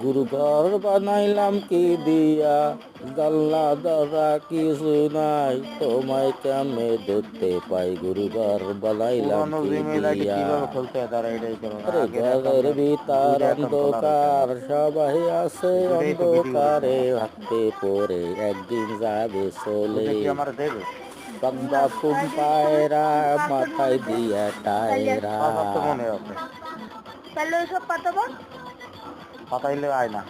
গুরুঘর বানাইলাম কি দিয়া, জানলা দরজা কিছু নাই, তোমায় কেমনে দেখতে পাই, গুরুঘর বানাইলাম পুরনো কি জিমেইল আইডি দিয়া। কিভাবে খুলতে হয় তারা এটাই করো না, আরে আগের ঘরের অ্যাকাউন্টে ভিতর 2টা অ্যাকাউন্ট খোলা রয়েছে অন্ধকার, আমার, সবাই আছে দুইটাই তো ভিডিও করেছে অন্ধকারে, আমার। ভাবতে পড়ে একদিন যাবে ওইটা চলে। কি আমার দেবে? বান্দা ফুম পায়রা, মাথায় দিয়া টায়রা। পাসওয়ার্ড তো মনে আছে, তাহলে ওইসব পাঠাবো। পাতাইলে আয় না।